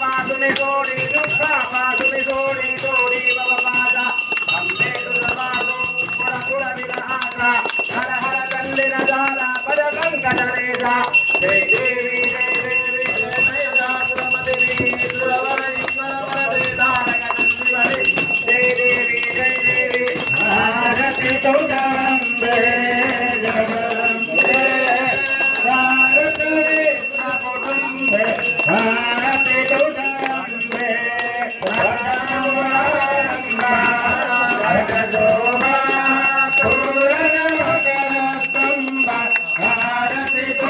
पासुनी गोडी दुःखा पासुनी गोडी गोडी बाबा माझा अंबे तुझा बाजू पुरा पुरा विराजा हर हर गल्लीला झाला पद गंगाधरेचा जय देवी जय देवी जय जय जागृमदेवी सुरवरी स्वरवरे तारकनंदिवरे जय देवी जय देवी भारती तुझांबे जगदंबे भारती तुझांबे